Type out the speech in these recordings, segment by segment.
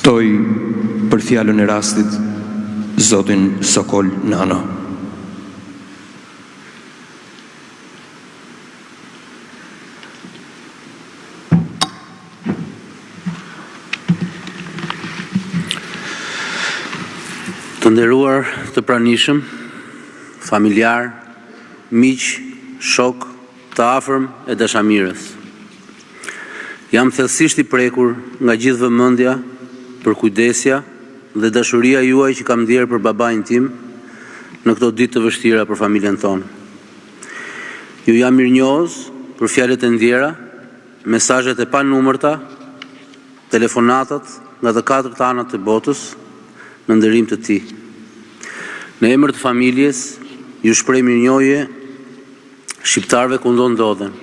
Ftoj për fjalën e rastit Zotin Sokol Nano. Të nderuar të pranishëm, familjar, miq, shok, të afërm e dashamirës. Jam thellësisht i prekur nga gjithë vëmendja për kujdesja dhe dashuria juaj që kam ndjerë për babain tim në këto ditë të vështira për familjen tonë. Ju jam mirënjohës për fjalët e ndjera, mesazhet e panumërta, telefonatat nga të katërt anët të botës në nderim të tij. Në emër të familjes, ju shpreh mirënjohje shqiptarëve ku do ndodhen,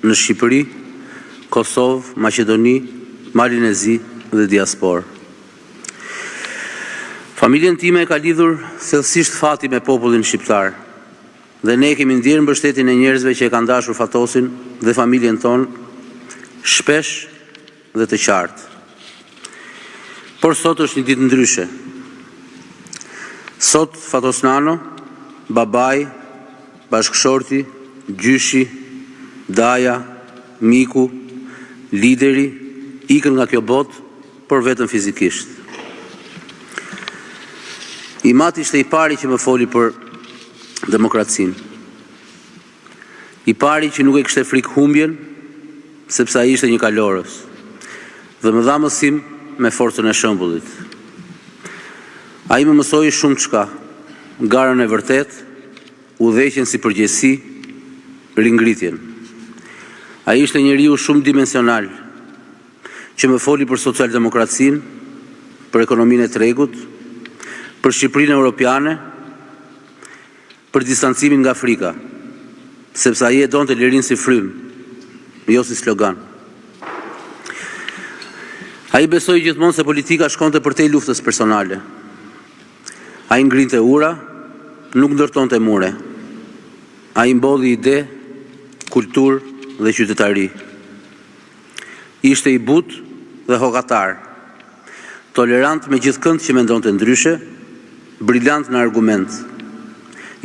në Shqipëri, Kosovë, Maqedoni, Malinezi dhe diasporë. Familjen time ka lidhur thellësisht fati me popullin shqiptar, dhe ne kemi ndjerë mbështetjen e njerëzve që e kanë dashur Fatosin dhe familjen tonë shpesh dhe të qartë. Por sot është një ditë ndryshe. Sot Fatos Nano, babai, bashkëshorti, gjyshi, daja, miku, lideri, ikën nga kjo botë, por vetëm fizikisht. Imat ishte i pari që më foli për demokracinë. I pari që nuk e kishte frikë humbjen, sepse ai ishte një kalorës, dhe më dha mësim me forcën e shëmbullit. Ai më mësoi shumë çka, garën e vërtet, udhëheqjen si përgjegjësi, ringritjen. Ai ishte njeriu shumë dimensional, që më foli për socialdemokracinë, për ekonominë e tregut, për Shqipërinë europiane, për distancimin nga Afrika, sepse ai e donte lirinë si frym, jo si slogan. Ai besoi gjithmonë se politika shkonte përtej luftës personale. Ai ngrinte ura, nuk ndërtonte mure. Ai mbodhi ide, kulturë dhe qytetari. Ishte i butë dhe hokatar, tolerant me gjithëkënd që mendonte ndryshe, brillant në argument,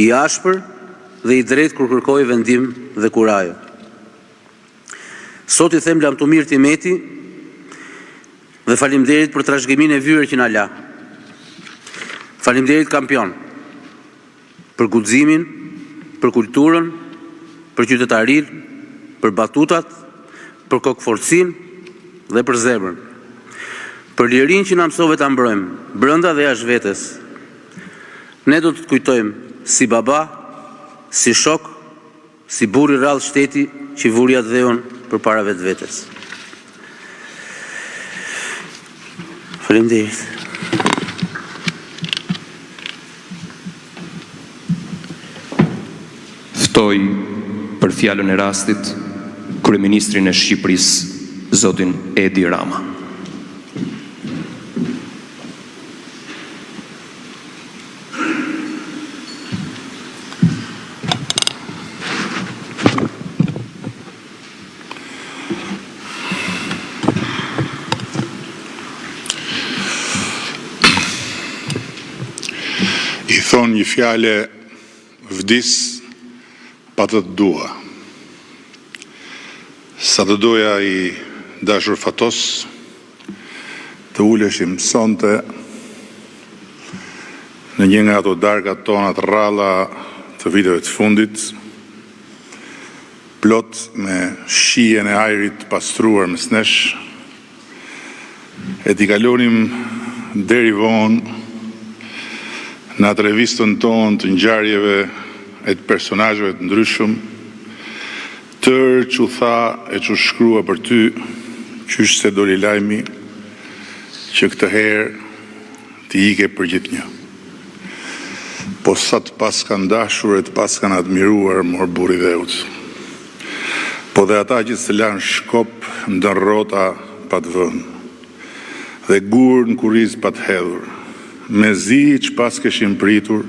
i ashpër dhe i drejtë kur kërkoi vendim dhe kurajo. Sot i them Lamtumir Timeti dhe faleminderit për trashëgiminë e vyer që na la. Faleminderit kampion për guximin, për kulturën, për qytetarinë, për batutat, për kokëforcinë dhe për zemrën. Për lirinë që na mësove ta mbrojmë brenda dhe jashtë vetes. Ne do të të kujtojmë si baba, si shok, si burr i rrallë shteti që vuri atë dheun përpara vetvetes. Faleminderit. Ftoj për fjalën e rastit Kryeministrin e Shqipërisë, Zotin Edi Rama. I thonë një fjale vdis pa të të dua. Sa të doja i dashur Fatos të uleshim sonte në një nga ato darkat tona të rralla të viteve të fundit, plot me shijen e ajrit pastruar mes nesh, e t'i kalonim deri vonë në atë revistën tonë të ngjarjeve e të personazheve të ndryshëm, tërë që tha e që shkrua për ty, qysh se doli lajmi që këtë herë t'i ike për gjithë një. Po sa të pas kanë dashur e të pas kanë admiruar mor buri dheut. Po dhe ata që se lanë shkop ndën rrota pa të vënë, dhe gurë në kuriz pa të hedhur, me zi që pas këshim pritur,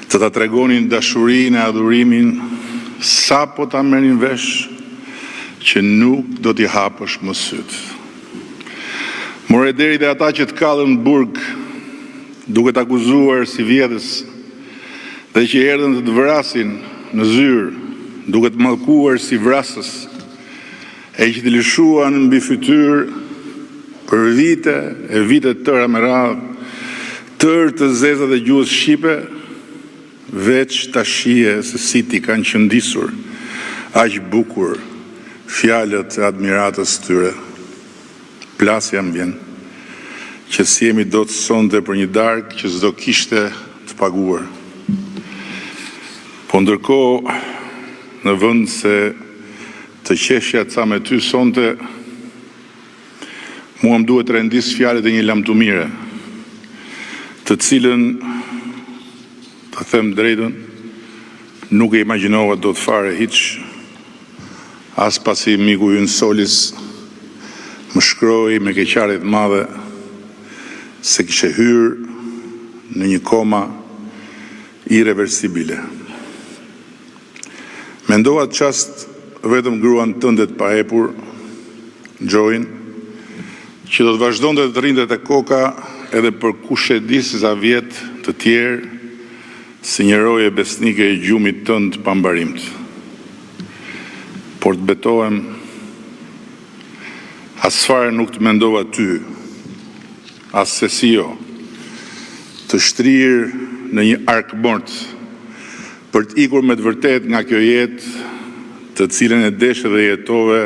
të ta tregonin dashurin e adhurimin, sa po ta merrin vesh që nuk do t'i hapësh më sytë. More deri dhe ata që të kallën në burg, duke të akuzuar si vjedhës, dhe që erdhën të vrasin në zyrë, duke të mallkuar si vrasës, e që të lëshuan mbi fytyrë për vite e vite tëra me radhë, tërë të zezat e gjuhës shqipe, veç ta shije se si ti kanë qëndisur, aq bukur, fjalët e admiratës tyre. Plasja më vjen, që si jemi do të sonte për një darkë që s'do kishte të paguar. Po ndërkohë, në vend se të qeshja ca me ty sonte, mua më duhet të rendis fjalët e një lamtumire, të cilën, të them drejtën, nuk e imagjinova do të fare hiç, as pasi miku ynë Solis më shkroi me keqardhje të madhe se kishe hyrë në një koma irreversibile. Mendova atë çast vetëm gruan tënde të pahepur, Gjojin, që do të vazhdonte të rrinte te koka edhe për kush e di sa vjet të tjerë, si një roje besnike e gjumit tënd pambarimt. Por të betohem, asfare nuk të mendova ty, as se si jo, të shtrirë në një arkmort për të ikur me të vërtet nga kjo jetë, të cilën e deshe dhe jetove,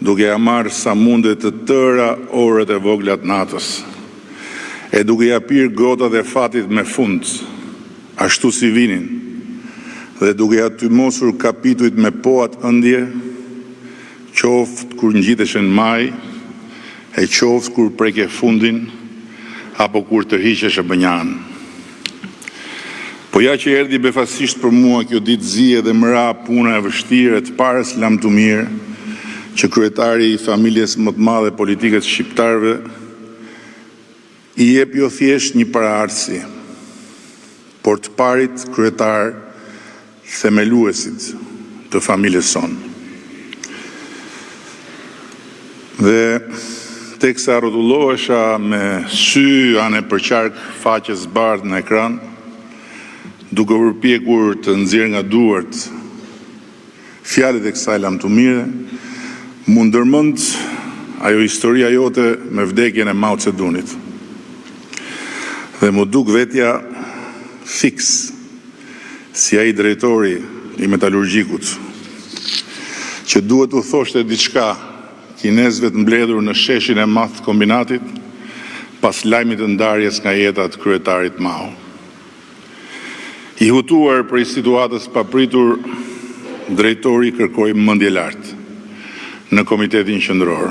duke ja marrë sa mundet të tëra orët e voglat natës, e duke ja pirë gotat e fatit me fund, ashtu si vinin, dhe duke ja tymosur kapituit me poat ëndje, qoftë kur ngjiteshen maj, e qoftë kur preke fundin, apo kur të hiqesh e bënjan. Po ja që erdhi befasisht për mua kjo ditë zije dhe mëra puna e vështirë e të parës lamtumir, që kryetari i familjes më të madhe politikës shqiptarëve i jep jo thjesht një paraardhësi, por të parit kryetar themeluesit të familjes sonë. Dhe teksa rrotullohesha me sy anë përqark faqes bardhë në ekran, duke përpjekur të nxjerr nga duart fjalët e kësaj lamtumire, mu ndërmend ajo historia jote me vdekjen e Mao Zedongit. Dhe mu duk vetja fiks si ai drejtori i metalurgjikut, që duhet u thoshte diçka kinezëve të mbledhur në sheshin e madh të kombinatit, pas lajmit të ndarjes nga jeta të kryetarit Mao. I hutuar për situatës papritur, drejtori kërkoi mendje lart në komitetin qendror,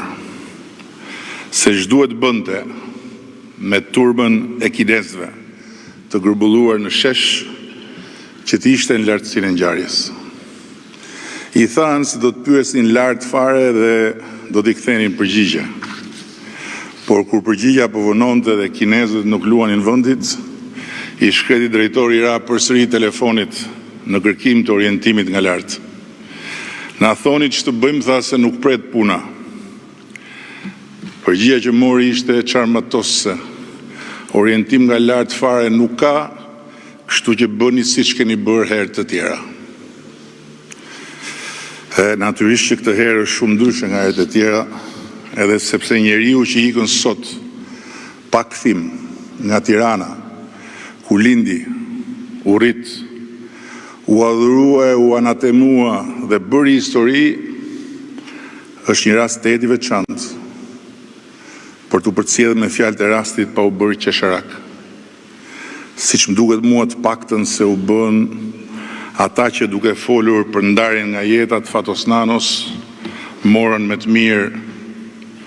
se ç'duhet bënte me turbën e kinezëve të grumbulluar në shesh që të ishte në lartësinë e ngjarjes. I thanë se do të pyesin lart fare dhe do t'i kthenin përgjigje. Por kur përgjigja po vononte dhe kinezët nuk luanin vendit, i shkreti drejtori ra përsëri telefonit në kërkim të orientimit nga lart. Na thoni ç'të bëjmë, tha se nuk pret puna. Përgjigja që mori ishte çarmatose. Orientim nga lart fare nuk ka, kështu që bëni siç keni bërë herë të tjera. Natyrisht që këtë herë është shumë ndryshe nga herët e tjera, edhe sepse njeriu që ikën sot pa kthim nga Tirana, ku lindi, u rrit, u adhurua, u anatemua dhe bëri histori, është një rast të eti veçantë, për të përcjellë me fjalët e rastit pa u bërë qesharak. Siç më duket mua të paktën se u bën ata që duke folur për ndarjen nga jeta të Fatosnanos, morën me të mirë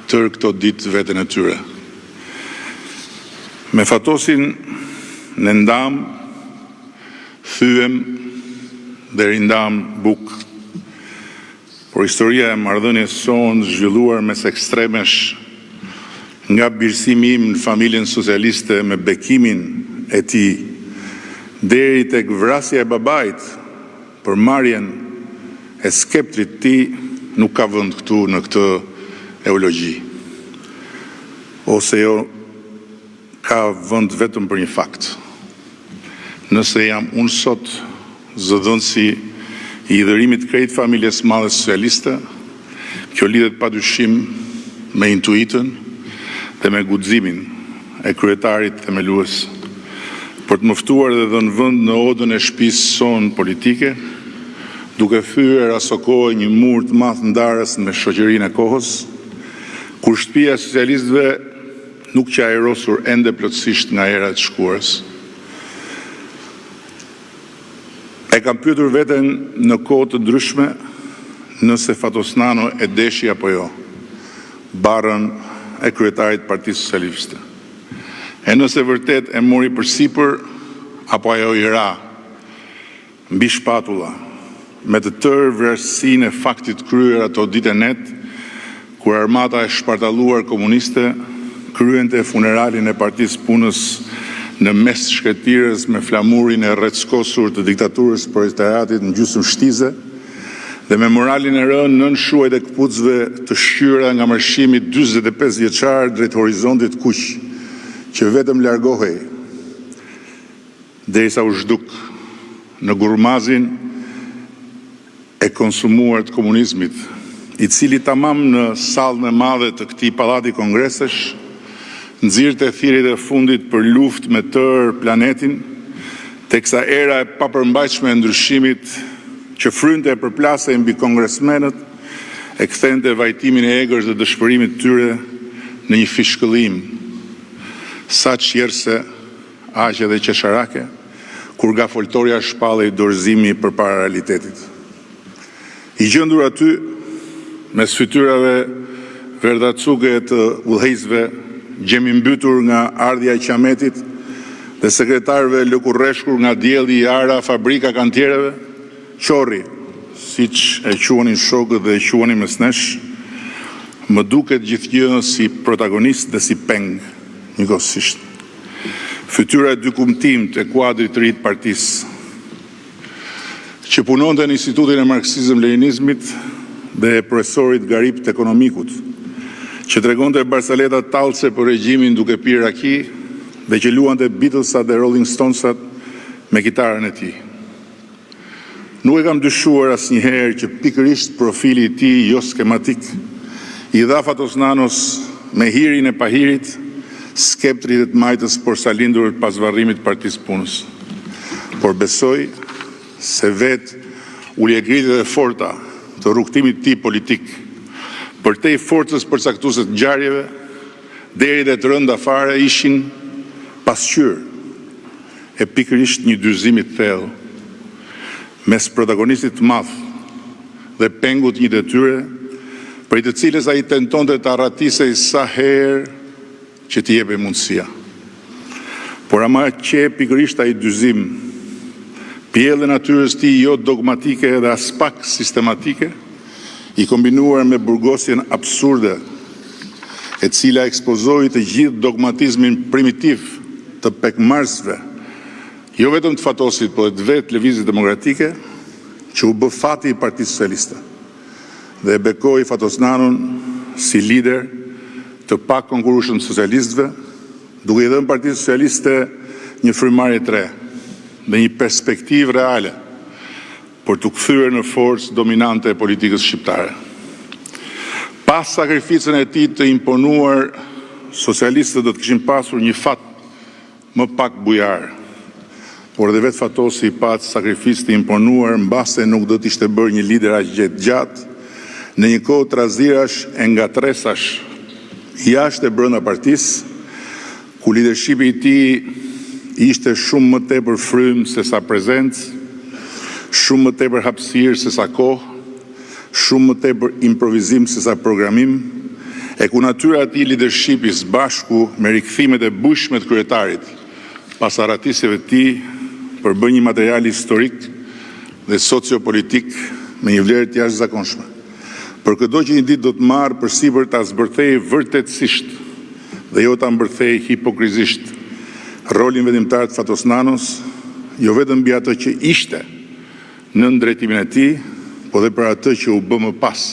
tërë këto ditë veten e tyre. Me Fatosin në ndam, thyem dhe rindam buk. Por historia e marrëdhënies sonë zhvilluar mes ekstremesh, nga birësimi im në familjen socialiste me bekimin e tij, deri tek vrasja e babait për marrjen e skeptrit ti, nuk ka vend këtu në këtë eulogji. ose jo ka vend vetëm për një fakt. Nëse jam unë sot zëdhënësi i idhërimit krejt familjes madhe socialiste, kjo lidhet padyshim me intuitën dhe me guximin e kryetarit themelues për të mëftuar dhe dhënë vend në odën e shtëpisë sonë politike, duke thyer aso kohë një mur të madh ndarës me shoqërinë e kohës, kur shtëpia e socialistëve nuk që aerosur ende plotësisht nga era e të shkuarës. E kam pyetur veten në kohë të ndryshme nëse Fatosnano e deshi apo jo barrën e kryetarit Partisë Socialiste. E nëse vërtet e mori përsipër apo ajo i ra mbi shpatulla me të tërë vlerësinë e faktit kryer ato ditë e net kur armata e shpartalluar komuniste kryente funeralin e Partisë Punës në mes shkretirës me flamurin e rreckosur të diktaturës proletariatit në gjysmë shtize dhe me moralin e rënë nën shuajt e këpucëve të shqyra nga marshimi 45 vjeçar drejt horizontit kuq, që vetëm largohej derisa u zhduk në gurmazin e konsumuar të komunizmit, i cili tamam në sallën e madhe të këtij pallati kongresesh nxirrte thirrjet e fundit për luftë me tërë planetin, teksa era e papërmbajtshme e ndryshimit që frynte e përplasej mbi kongresmenët e kthente vajtimin e egërs dhe dëshpërimit tyre në një fishkëllim, sa qjerse, aq edhe qesharake, kur nga foltoria shpallej dorëzimi përpara realitetit. I gjendur aty, mes fytyrave verdhacuke të udhëheqësve, gjemi mbytur nga ardhja e qametit dhe sekretarëve lëkurreshkur nga dielli i ara fabrika kantiereve, qorri, siç e quanin shokët dhe e quanin mesnesh, më duket gjithgjë si protagonist dhe si peng, njëkohësisht. Fytyra e dy kumtimt e kuadrit të ri të partisë, që punonte në Institutin e Marksizëm-Leninizmit dhe e profesorit Garip të ekonomikut, që tregonte barsaleta tallse për regjimin duke pirë raki dhe që luante Beatlesat dhe Rolling Stonesat me kitarën e tij. Nuk e kam dyshuar asnjëherë që pikërisht profili i tij jo skematik i dha Fatosnanos me hirin e pahirit skeptrit e të majtës porsalindur pas varrimit të Partisë Punës. Por besoj se vetë uljegritit e forta të rrugtimit të tij politik për te i forcës përcaktuese të ngjarjeve, deri dhe të rënda fare ishin pasqyrë e pikërisht një dyzimi të thellë mes protagonistit të madh dhe pengut një detyre, për të cilës ai tentonte të arratisej sa herë që t'i jepej mundësia. Por ama që pikërisht ai dyzim, pjellë e natyrës tij jo dogmatike dhe as pak sistematike, i kombinuar me burgosjen absurde, e cila ekspozoi të gjithë dogmatizmin primitiv të pekmarsve, jo vetëm të Fatosit, por të vetë Lëvizjes Demokratike, që u bë fati i Partisë Socialiste dhe e bekoi Fatosnanon si lider të pak konkurrueshëm të socialistëve, duke i dhënë Partisë Socialiste një frymarrje të re dhe një perspektivë reale për të kthyer në forcë dominante e politikës shqiptare. Pas sakrificën e tij të imponuar, socialistët do të kishin pasur një fat më pak bujar, por edhe vetë Fatosi i pat sakrificë të imponuar mbase nuk do të ishte bërë një lider aq gjatë në një kohë trazirash e ngatresash jashtë e brenda partisë, ku lidershipi i tij ishte shumë më tepër frym se sa prezencë, shumë më tepër hapësirë se sa kohë, shumë më tepër improvizim se sa programim, e ku natyra e atij leadershipi së bashku me rikthimet e bujshme të kryetarit pas arratisjeve të tij për bërë një material historik dhe sociopolitik me një vlerë të jashtëzakonshme. Për këdo që një ditë do të marrë përsipër ta zbërthejë vërtetësisht dhe jo ta mbërthejë hipokrizisht rolin vendimtar të Fatosnanos, jo vetëm mbi atë që ishte në drejtimin e tij, po dhe për atë që u bë më pas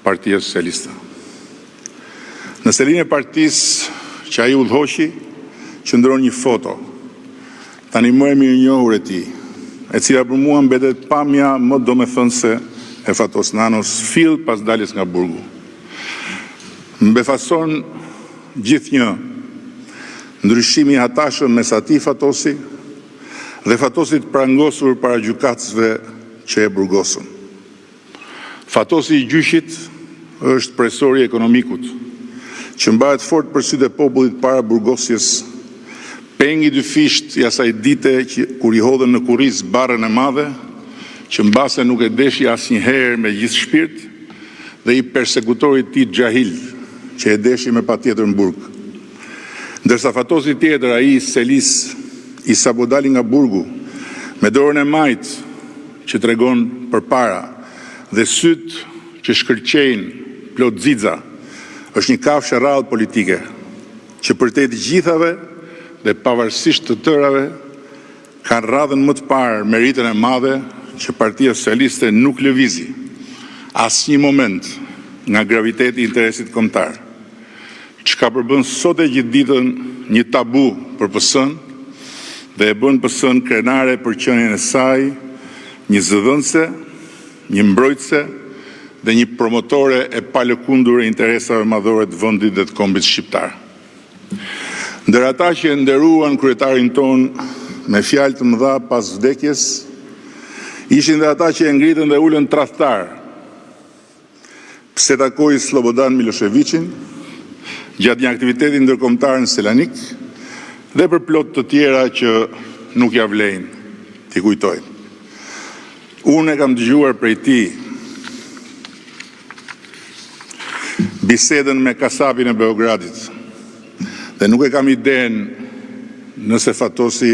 Partia Socialiste. Në Në selinë e partisë që ai udhëhoqi, qëndron një foto, tani më e mirë njohur e tij, e cila për mua mbetet pamja më domethënëse e Fatos Nanos fill pas daljes nga burgu. Mbefason gjithnjë ndryshimi i hatashëm mes atij Fatosi dhe Fatosit prangosur para gjykatësve që e burgosën. Fatosi i gjyqit është presori i ekonomikut, që mbahet fort për sytë e popullit para burgosjes, pengi dyfisht i asaj dite kur i hodhën në kurriz barrën e madhe, që mbase nuk e deshi asnjëherë me gjithë shpirt, dhe i persekutorit tij Xhahil, që e deshi me patjetër në burg. Ndërsa Fatosi tjetër, ai i Selis, i sapo dali nga burgu, me dorën e majt që tregon përpara dhe syt që shkërqejnë plot xixa, është një kafshë rrallë politike, që përtej të gjithave dhe pavarësisht të tërave, kanë radhën më të parë meritën e madhe që Partia Socialiste nuk lëvizi asnjë moment nga graviteti i interesit kombëtar, çka përbën sot e gjithë ditën një tabu për PS-n dhe e bën PS-n krenare për qenien e saj, një zëdhënëse, një mbrojtëse dhe një promotore e palëkundur e interesave madhore të vendit dhe të kombit shqiptar. Ndër ata që e nderuan kryetarin ton me fjalë të mëdha pas vdekjes, ishin dhe ata që e ngritën dhe ulën tradhtar. Pse takoi Slobodan Miloševićin gjatë një aktiviteti ndërkombëtar në Selanik dhe për plot të tjera që nuk ja vlejnë t'i kujtoj. Unë e kam dëgjuar prej tij bisedën me kasapin e Beogradit dhe nuk e kam idenë nëse Fatosi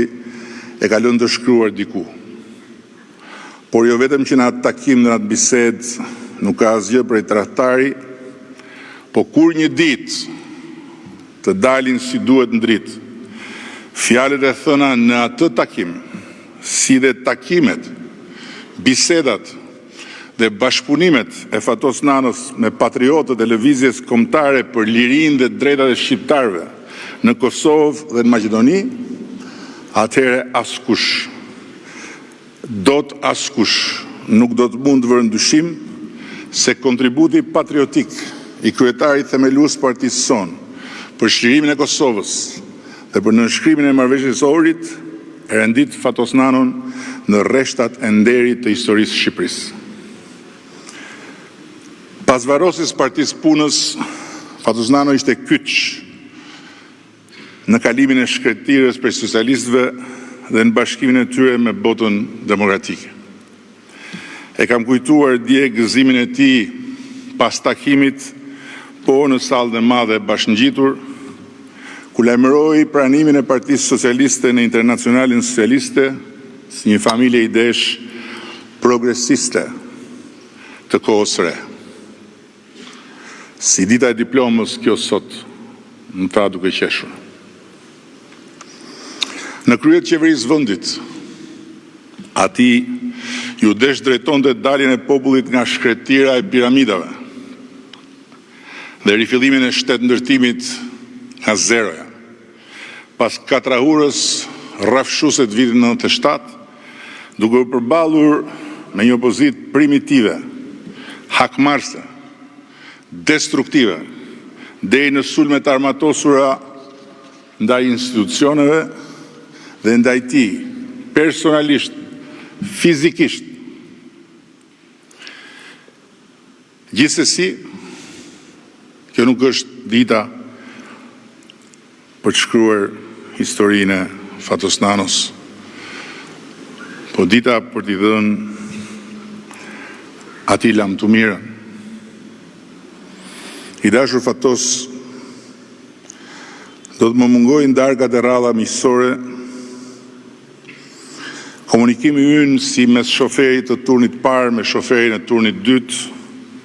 e ka lënë të shkruar diku. Por jo vetëm që në atë takim dhe në atë bisedë nuk ka asgjë prej tradhtari, po kur një ditë të dalin si duhet në dritë, fjalët e thëna në atë takim, si dhe takimet, bisedat dhe bashkëpunimet e Fatos Nanos me patriotët e lëvizjes kombëtare për lirinë dhe drejtat e shqiptarëve në Kosovë dhe në Maqedoni, atëherë askush nuk do të mund të vërë ndyshim se kontributi patriotik i kryetarit themelues partisë son për shlirimin e Kosovës dhe për nënshkrimin e marrëveshjes Ohrit e rendit Fatos Nanon në rreshtat e nderit të historisë së Shqipërisë. Pas varrosjes partisë punës, Fatos Nano ishte kyç në kalimin e shkretirës për socialistëve dhe në bashkimin e tyre me botën demokratike. E kam kujtuar dje gëzimin e tij pas takimit, po në sallën e madhe bashkëngjitur, ku lajmëroi pranimin e Partisë Socialiste në Internacionalin Socialiste si një familje idesh progresiste të kohës së re. Si dita e diplomës kjo sot, më tha duke qeshur. Në krye të qeverisë vendit, ati ju desh drejtonte daljen e popullit nga shkretira e piramidave dhe rifillimin e shtetëndërtimit nga zeroja. Pas katrahurës rrafshuese të vitit 97, duke u përballur me një opozitë primitive, hakmarrëse, destruktive, deri në sulmet armatosura ndaj institucioneve dhe ndaj tij personalisht, fizikisht. Gjithsesi, kjo nuk është dita për të shkruar historinë e Fatos Nanos, po dita për t'i dhënë atij lam të mirën. I dashur Fatos, do të më mungojnë darkat e rradha miqësore, komunikimi ynë si mes shoferit të turnit parë me shoferin e turnit dytë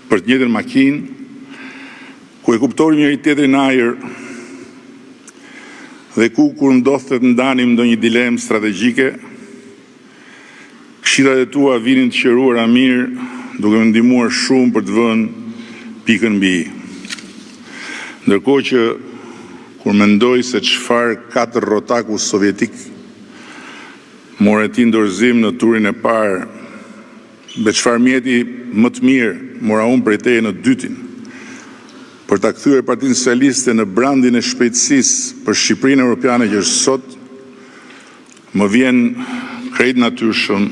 për të njëjtën makinë, ku e kuptonim njëri tjetrin ajër dhe ku kur ndodhte të ndanim ndonjë dilemë strategjike, këshillat e tua vinin të qëruara mirë, duke më ndihmuar shumë për të vënë pikën mbi i. Ndërkohë që kur mendoj se çfarë katër rotaku sovjetik more ti dorëzim në turin e parë, me çfarë mjeti më të mirë mora unë prej teje në dytin, për ta kthyer Partinë Socialiste në brandin e shpejtësisë për Shqipërinë Europiane që është sot, më vjen krejt natyrshëm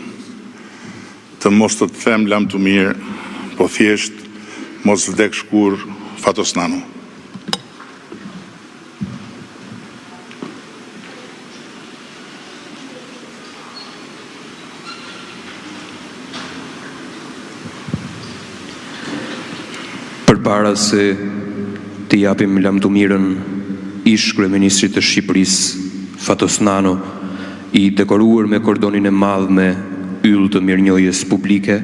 të mos të them lam të mirë, po thjesht mos vdek shkur fatos nano. Përpara se t'i japim lamtumirën ish kryeministrit të Shqipërisë, Fatos Nano, i dekoruar me kordonin e madh me yll të mirënjohjes publike,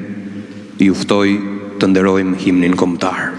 ju ftoj të nderojmë himnin kombëtar.